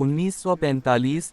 1945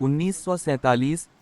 1947